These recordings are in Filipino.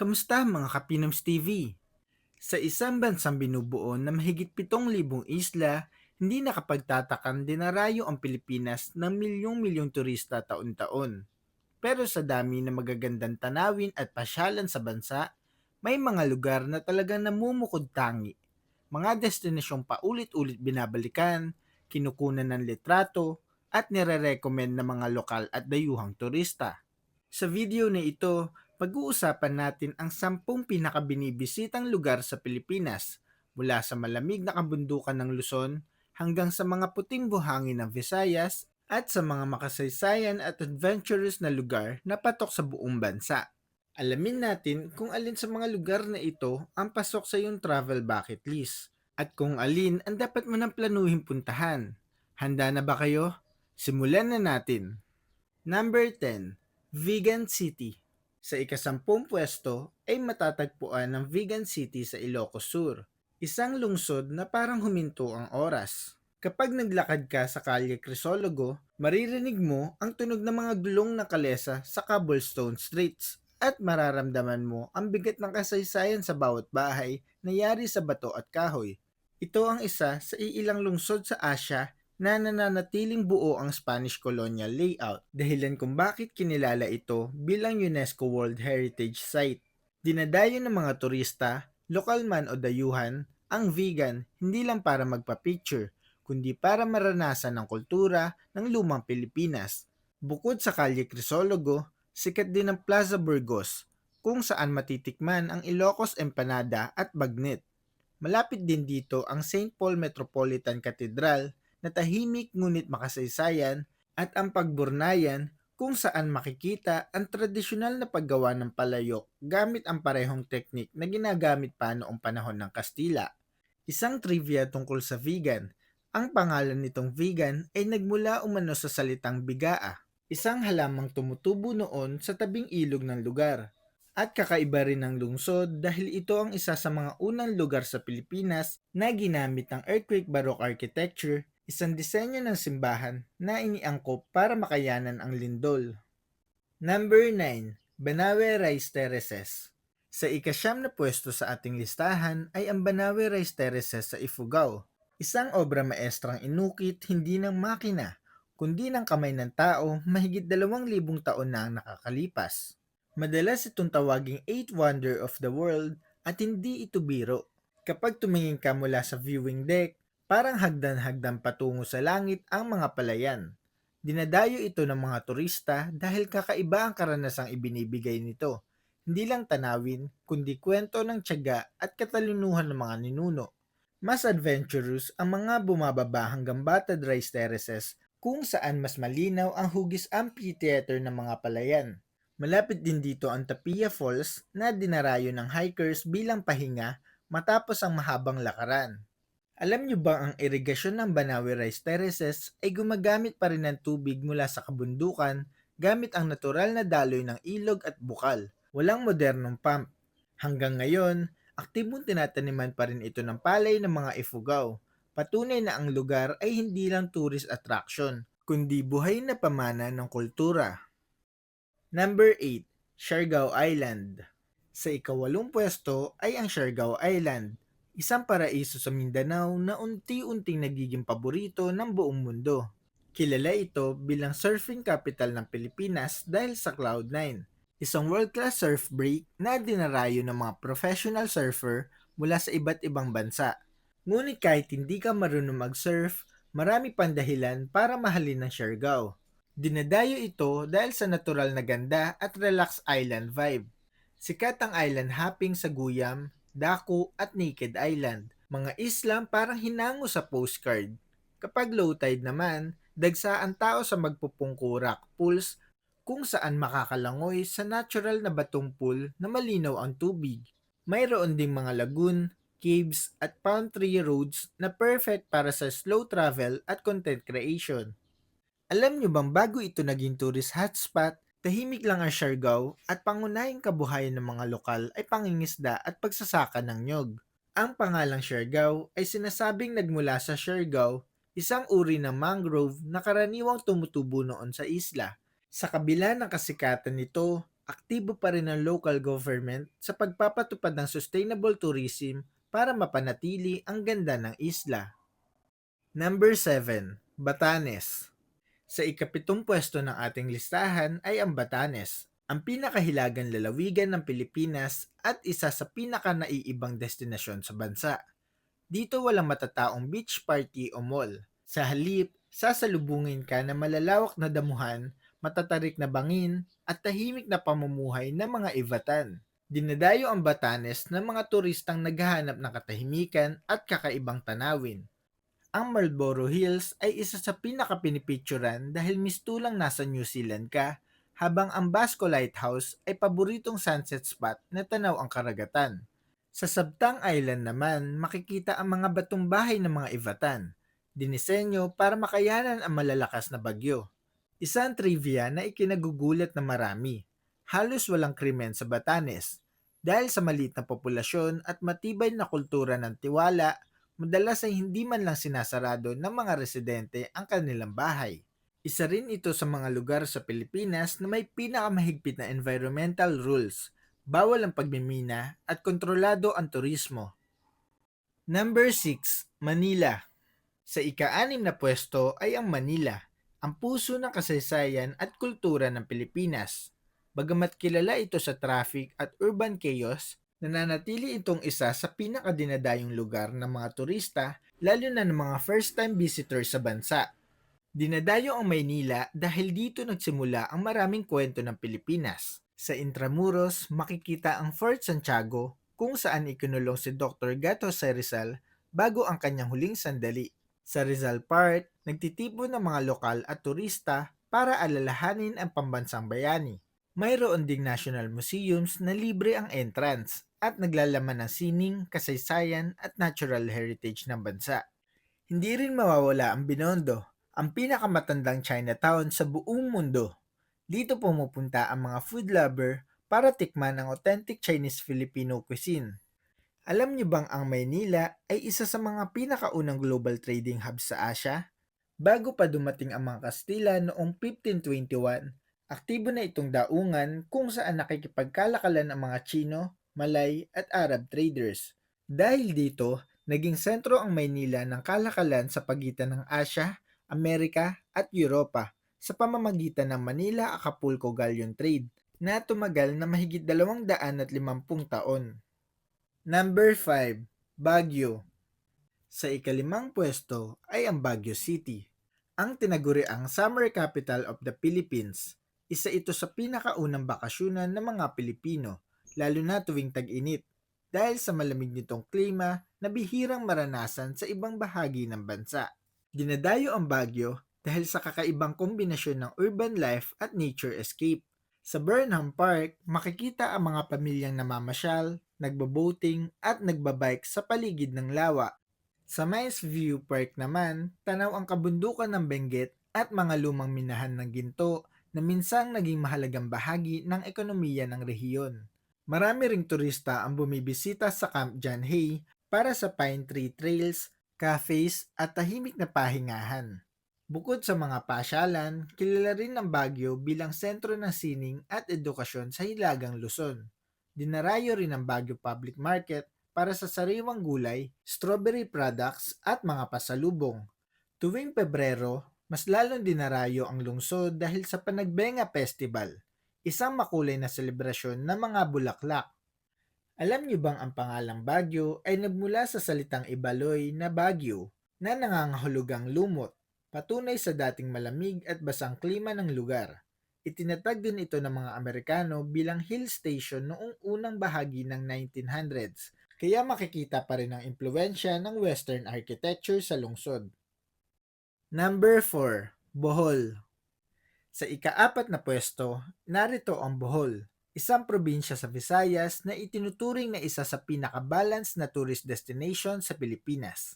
Kamusta mga Kapinoms TV? Sa isang bansang binubuo na mahigit 7,000 isla, hindi nakapagtatakang dinarayo ang Pilipinas ng milyong-milyong turista taon-taon. Pero sa dami ng magagandang tanawin at pasyalan sa bansa, may mga lugar na talagang namumukod tangi. Mga destinasyong paulit-ulit binabalikan, kinukunan ng litrato, at nire-recommend ng mga lokal at dayuhang turista. Sa video na ito, pag-uusapan natin ang 10 pinakabinibisitang lugar sa Pilipinas, mula sa malamig na kabundukan ng Luzon hanggang sa mga puting buhangin ng Visayas at sa mga makasaysayan at adventurous na lugar na patok sa buong bansa. Alamin natin kung alin sa mga lugar na ito ang pasok sa iyong travel bucket list at kung alin ang dapat mo nang planuhin puntahan. Handa na ba kayo? Simulan na natin! Number 10, Vegan City. Sa ikasampung pwesto ay matatagpuan ng Vegan City sa Ilocos Sur, isang lungsod na parang huminto ang oras. Kapag naglakad ka sa Kalye Crisologo, maririnig mo ang tunog ng mga gulong na kalesa sa cobblestone streets at mararamdaman mo ang bigat ng kasaysayan sa bawat bahay na yari sa bato at kahoy. Ito ang isa sa iilang lungsod sa Asya na nananatiling buo ang Spanish colonial layout, dahilan kung bakit kinilala ito bilang UNESCO World Heritage Site. Dinadayo ng mga turista, lokal man o dayuhan, ang vegan hindi lang para magpa-picture, kundi para maranasan ang kultura ng lumang Pilipinas. Bukod sa Kalye Crisologo, sikat din ang Plaza Burgos, kung saan matitikman ang Ilocos Empanada at Bagnet. Malapit din dito ang St. Paul Metropolitan Cathedral na tahimik ngunit makasaysayan at ang Pagburnayan kung saan makikita ang tradisyonal na paggawa ng palayok gamit ang parehong teknik na ginagamit pa noong panahon ng Kastila. Isang trivia tungkol sa vegan. Ang pangalan nitong vegan ay nagmula umano sa salitang bigaa, isang halamang tumutubo noon sa tabing ilog ng lugar. At kakaiba rin ng lungsod dahil ito ang isa sa mga unang lugar sa Pilipinas na ginamit ng earthquake baroque architecture, isang disenyo ng simbahan na iniangkop para makayanan ang lindol. Number 9, Banawe Rice Terraces. Sa ikasyam na pwesto sa ating listahan ay ang Banawe Rice Terraces sa Ifugao, isang obra maestrang inukit hindi ng makina, kundi ng kamay ng tao mahigit 2,000 taon na ang nakakalipas. Madalas itong tawaging Eighth Wonder of the World at hindi ito biro. Kapag tumingin ka mula sa viewing deck, parang hagdan-hagdan patungo sa langit ang mga palayan. Dinadayo ito ng mga turista dahil kakaiba ang karanasang ibinibigay nito. Hindi lang tanawin, kundi kwento ng tiyaga at katalinuhan ng mga ninuno. Mas adventurous ang mga bumababa hanggang Batad Rice Terraces kung saan mas malinaw ang hugis amphitheater ng mga palayan. Malapit din dito ang Tapia Falls na dinarayo ng hikers bilang pahinga matapos ang mahabang lakaran. Alam niyo ba ang irigasyon ng Banawe Rice Terraces ay gumagamit pa rin ng tubig mula sa kabundukan gamit ang natural na daloy ng ilog at bukal. Walang modernong pump. Hanggang ngayon, aktibong tinataniman pa rin ito ng palay ng mga Ifugao. Patunay na ang lugar ay hindi lang tourist attraction, kundi buhay na pamana ng kultura. Number 8, Siargao Island. Sa ikawalong pwesto ay ang Siargao Island, isang paraiso sa Mindanao na unti-unting nagiging paborito ng buong mundo. Kilala ito bilang surfing capital ng Pilipinas dahil sa Cloud9, isang world-class surf break na dinarayo ng mga professional surfer mula sa iba't ibang bansa. Ngunit kahit hindi ka marunong mag-surf, marami pang dahilan para mahalin ng Siargao. Dinadayo ito dahil sa natural na ganda at relaxed island vibe. Sikat ang island hopping sa Guyam, Daku at Naked Island, mga islang parang hinango sa postcard. Kapag low tide naman, dagsa ang tao sa magpupungkurak pools kung saan makakalangoy sa natural na batong pool na malinaw ang tubig. Mayroon ding mga lagoon, caves at palm tree roads na perfect para sa slow travel at content creation. Alam nyo bang bago ito naging tourist hotspot, tahimik lang ang Siargao at pangunahing kabuhayan ng mga lokal ay pangingisda at pagsasaka ng nyog. Ang pangalang Siargao ay sinasabing nagmula sa Siargao, isang uri ng mangrove na karaniwang tumutubo noon sa isla. Sa kabila ng kasikatan nito, Aktibo pa rin ang local government sa pagpapatupad ng sustainable tourism para mapanatili ang ganda ng isla. Number 7, Batanes. Sa ikapitong pwesto ng ating listahan ay ang Batanes, ang pinakahilagang lalawigan ng Pilipinas at isa sa pinaka-naiibang destinasyon sa bansa. Dito walang matataong beach party o mall. Sa halip, sasalubungin ka ng malalawak na damuhan, matatarik na bangin, at tahimik na pamumuhay ng mga Ivatan. Dinadayo ang Batanes ng mga turistang naghahanap ng katahimikan at kakaibang tanawin. Ang Marlborough Hills ay isa sa pinakapinipicturan dahil mistulang nasa New Zealand ka, habang ang Basco Lighthouse ay paboritong sunset spot na tanaw ang karagatan. Sa Sabtang Island naman, makikita ang mga batong bahay ng mga Ivatan, dinisenyo para makayanan ang malalakas na bagyo. Isang trivia na ikinagugulat na marami. Halos walang krimen sa Batanes. Dahil sa maliit na populasyon at matibay na kultura ng tiwala, madalas ay hindi man lang sinasarado ng mga residente ang kanilang bahay. Isa rin ito sa mga lugar sa Pilipinas na may pinakamahigpit na environmental rules. Bawal ang pagmimina at kontrolado ang turismo. Number 6, Manila. Sa ika-6 na pwesto ay ang Manila, ang puso ng kasaysayan at kultura ng Pilipinas. Bagamat kilala ito sa traffic at urban chaos, nananatili itong isa sa pinakadinadayong lugar ng mga turista, lalo na ng mga first-time visitors sa bansa. Dinadayo ang Maynila dahil dito nagsimula ang maraming kwento ng Pilipinas. Sa Intramuros, makikita ang Fort Santiago kung saan ikinulong si Dr. Gato sa Rizal bago ang kanyang huling sandali. Sa Rizal Park, nagtitipon ng mga lokal at turista para alalahanin ang pambansang bayani. Mayroon ding national museums na libre ang entrance at naglalaman ng sining, kasaysayan at natural heritage ng bansa. Hindi rin mawawala ang Binondo, ang pinakamatandang Chinatown sa buong mundo. Dito pumupunta ang mga food lover para tikman ang authentic Chinese-Filipino cuisine. Alam niyo bang ang Maynila ay isa sa mga pinakaunang global trading hub sa Asia? Bago pa dumating ang mga Kastila noong 1521, aktibo na itong daungan kung saan nakikipagkalakalan ang mga Chino, Malay at Arab traders. Dahil dito, naging sentro ang Maynila ng kalakalan sa pagitan ng Asya, Amerika at Europa sa pamamagitan ng Manila-Acapulco Galleon Trade na tumagal na mahigit 250 taon. Number 5, Baguio. Sa ika-5 pwesto ay ang Baguio City. Ang tinaguriang summer capital of the Philippines, isa ito sa pinakaunang bakasyunan ng mga Pilipino, lalo na tuwing tag-init, dahil sa malamig nitong klima na bihirang maranasan sa ibang bahagi ng bansa. Dinadayo ang Baguio dahil sa kakaibang kombinasyon ng urban life at nature escape. Sa Burnham Park, makikita ang mga pamilyang namamasyal, nagbo-boating at nagbabike sa paligid ng lawa. Sa Mines View Park naman, tanaw ang kabundukan ng Benguet at mga lumang minahan ng ginto na minsang naging mahalagang bahagi ng ekonomiya ng rehiyon. Marami ring turista ang bumibisita sa Camp John Hay para sa pine tree trails, cafes at tahimik na pahingahan. Bukod sa mga pasyalan, kilala rin ang Baguio bilang sentro ng sining at edukasyon sa Hilagang Luzon. Dinarayo rin ang Baguio Public Market para sa sariwang gulay, strawberry products at mga pasalubong. Tuwing Pebrero, mas lalong dinarayo ang lungsod dahil sa Panagbenga Festival, isang makulay na selebrasyon ng mga bulaklak. Alam niyo bang ang pangalang Baguio ay nagmula sa salitang Ibaloy na Baguio na nangangahulugang lumot, patunay sa dating malamig at basang klima ng lugar. Itinatag din ito ng mga Amerikano bilang hill station noong unang bahagi ng 1900s, kaya makikita pa rin ang impluensya ng Western architecture sa lungsod. Number 4, Bohol. Sa ika-4 na pwesto, narito ang Bohol, isang probinsya sa Visayas na itinuturing na isa sa pinaka-balance na tourist destination sa Pilipinas.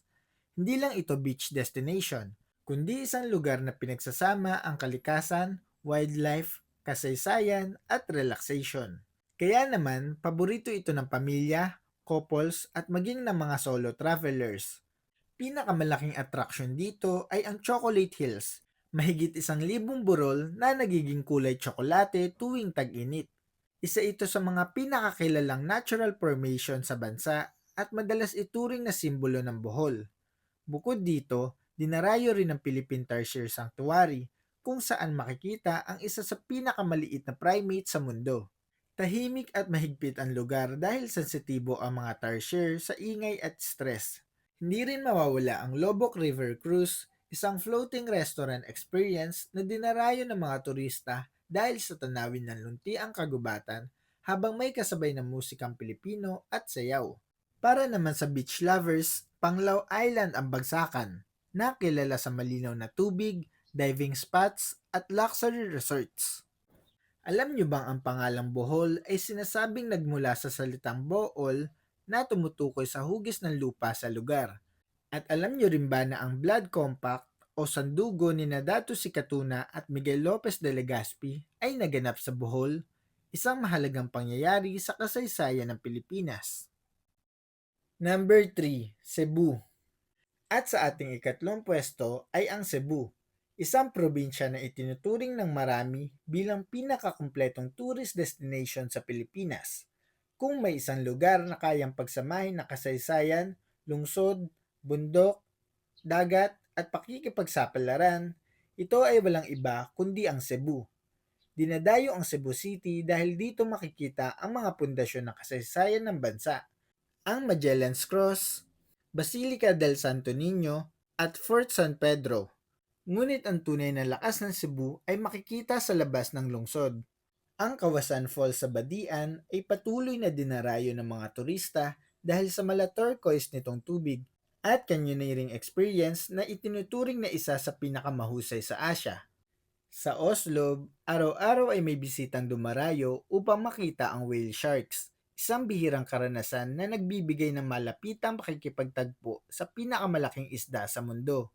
Hindi lang ito beach destination, kundi isang lugar na pinagsasama ang kalikasan, wildlife, kasaysayan at relaxation. Kaya naman, paborito ito ng pamilya, couples at maging ng mga solo travelers. Pinakamalaking attraction dito ay ang Chocolate Hills, mahigit 1,000 burol na nagiging kulay tsokolate tuwing tag-init. Isa ito sa mga pinakakilalang natural formation sa bansa at madalas ituring na simbolo ng Bohol. Bukod dito, dinarayo rin ng Philippine Tarsier Sanctuary kung saan makikita ang isa sa pinakamaliit na primate sa mundo. Tahimik at mahigpit ang lugar dahil sensitibo ang mga tarsier sa ingay at stress. Hindi rin mawawala ang Lobok River Cruise, isang floating restaurant experience na dinarayo ng mga turista dahil sa tanawin ng luntiang kagubatan habang may kasabay ng musikang Pilipino at sayaw. Para naman sa beach lovers, Panglao Island ang bagsakan, na kilala sa malinaw na tubig, diving spots at luxury resorts. Alam niyo bang ang pangalang Bohol ay sinasabing nagmula sa salitang Bool na tumutukoy sa hugis ng lupa sa lugar? At alam niyo rin ba na ang Blood Compact o sandugo ni Nadato Sikatuna at Miguel Lopez de Legazpi ay naganap sa Bohol, isang mahalagang pangyayari sa kasaysayan ng Pilipinas? Number 3, Cebu. At sa ating ikatlong pwesto ay ang Cebu, isang probinsya na itinuturing ng marami bilang pinakakumpletong tourist destination sa Pilipinas. Kung may isang lugar na kayang pagsamahin ng kasaysayan, lungsod, bundok, dagat at pakikipagsapalaran, ito ay walang iba kundi ang Cebu. Dinadayo ang Cebu City dahil dito makikita ang mga pundasyon ng kasaysayan ng bansa, ang Magellan's Cross, Basilica del Santo Niño, at Fort San Pedro. Ngunit ang tunay na lakas ng Cebu ay makikita sa labas ng lungsod. Ang Kawasan Falls sa Badian ay patuloy na dinarayo ng mga turista dahil sa mala turquoise nitong tubig at canyoneering experience na itinuturing na isa sa pinakamahusay sa Asia. Sa Oslo, araw-araw ay may bisitang dumarayo upang makita ang whale sharks, isang bihirang karanasan na nagbibigay ng malapitang pakikipagtagpo sa pinakamalaking isda sa mundo.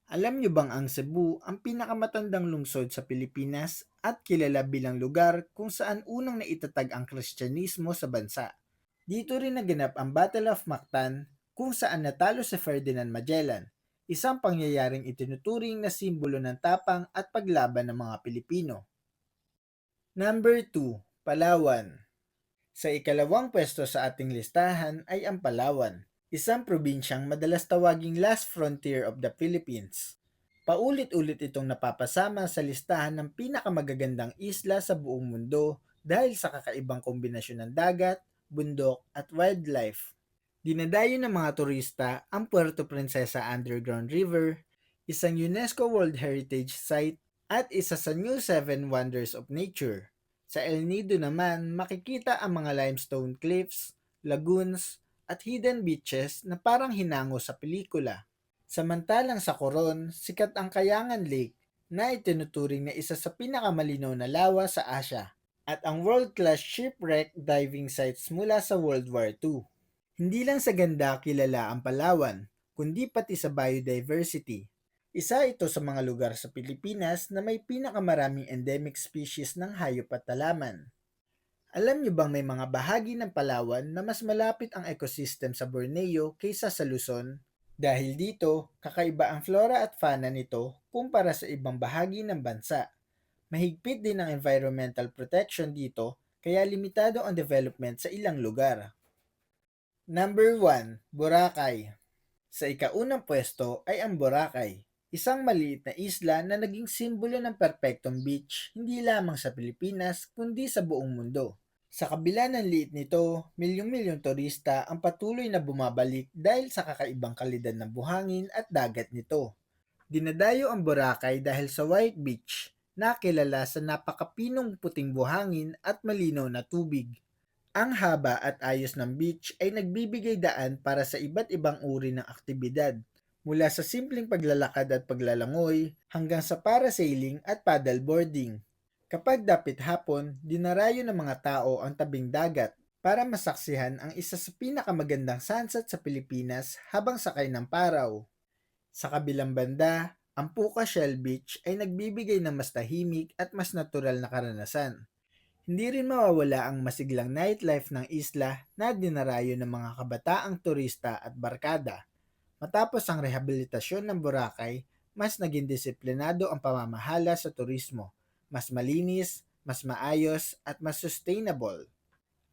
Alam niyo bang ang Cebu ang pinakamatandang lungsod sa Pilipinas at kilala bilang lugar kung saan unang naitatag ang Kristyanismo sa bansa? Dito rin naganap ang Battle of Mactan kung saan natalo si Ferdinand Magellan, isang pangyayaring itinuturing na simbolo ng tapang at paglaban ng mga Pilipino. Number 2, Palawan. Sa ikalawang pwesto sa ating listahan ay ang Palawan, isang probinsyang madalas tawaging last frontier of the Philippines. Paulit-ulit itong napapasama sa listahan ng pinakamagagandang isla sa buong mundo dahil sa kakaibang kombinasyon ng dagat, bundok at wildlife. Dinadayo ng mga turista ang Puerto Princesa Underground River, isang UNESCO World Heritage Site at isa sa New Seven Wonders of Nature. Sa El Nido naman, makikita ang mga limestone cliffs, lagoons, at hidden beaches na parang hinango sa pelikula. Samantalang sa Coron, sikat ang Kayangan Lake na itinuturing na isa sa pinakamalinaw na lawa sa Asia at ang world-class shipwreck diving sites mula sa World War II. Hindi lang sa ganda kilala ang Palawan, kundi pati sa biodiversity. Isa ito sa mga lugar sa Pilipinas na may pinakamaraming endemic species ng hayop at halaman. Alam niyo bang may mga bahagi ng Palawan na mas malapit ang ecosystem sa Borneo kaysa sa Luzon? Dahil dito, kakaiba ang flora at fauna nito kumpara sa ibang bahagi ng bansa. Mahigpit din ang environmental protection dito kaya limitado ang development sa ilang lugar. Number 1, Boracay. Sa ikaunang pwesto ay ang Boracay, isang maliit na isla na naging simbolo ng perpektong beach hindi lamang sa Pilipinas kundi sa buong mundo. Sa kabila ng liit nito, milyong-milyong turista ang patuloy na bumabalik dahil sa kakaibang kalidad ng buhangin at dagat nito. Dinadayo ang Boracay dahil sa White Beach, na kilala sa napakapinong puting buhangin at malinaw na tubig. Ang haba at ayos ng beach ay nagbibigay daan para sa iba't ibang uri ng aktibidad, mula sa simpleng paglalakad at paglalangoy hanggang sa parasailing at paddleboarding. Kapag dapit hapon, dinarayo ng mga tao ang tabing dagat para masaksihan ang isa sa pinakamagandang sunset sa Pilipinas habang sakay ng paraw. Sa kabilang banda, ang Puka Shell Beach ay nagbibigay ng mas tahimik at mas natural na karanasan. Hindi rin mawawala ang masiglang nightlife ng isla na dinarayo ng mga kabataang turista at barkada. Matapos ang rehabilitasyon ng Boracay, mas naging disiplinado ang pamamahala sa turismo. Mas malinis, mas maayos at mas sustainable.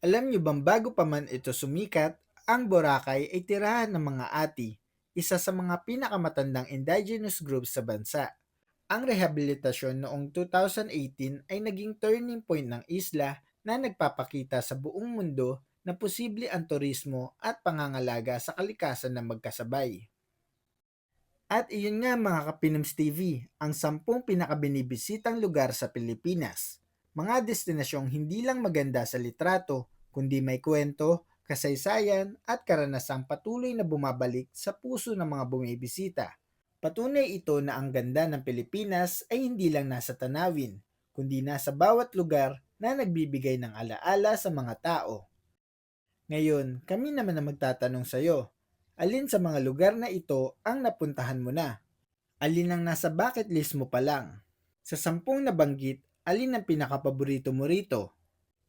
Alam niyo bang bago pa man ito sumikat, ang Boracay ay tirahan ng mga Ati, isa sa mga pinakamatandang indigenous groups sa bansa. Ang rehabilitasyon noong 2018 ay naging turning point ng isla na nagpapakita sa buong mundo na posible ang turismo at pangangalaga sa kalikasan na magkasabay. At iyon nga mga Kapinoms TV, ang 10 pinakabinibisitang lugar sa Pilipinas. Mga destinasyong hindi lang maganda sa litrato, kundi may kwento, kasaysayan at karanasang patuloy na bumabalik sa puso ng mga bumibisita. Patunay ito na ang ganda ng Pilipinas ay hindi lang nasa tanawin, kundi nasa bawat lugar na nagbibigay ng alaala sa mga tao. Ngayon, kami naman na magtatanong sa iyo, alin sa mga lugar na ito ang napuntahan mo na? Alin ang nasa bucket list mo pa lang? Sa 10 nabanggit, alin ang pinakapaborito mo rito?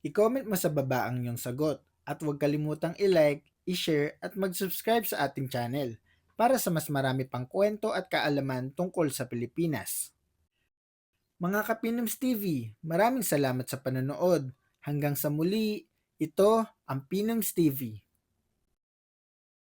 I-comment mo sa baba ang iyong sagot at huwag kalimutang i-like, i-share at mag-subscribe sa ating channel para sa mas marami pang kwento at kaalaman tungkol sa Pilipinas. Mga Kapinoms TV, maraming salamat sa panonood. Hanggang sa muli, ito ang Pinoms TV.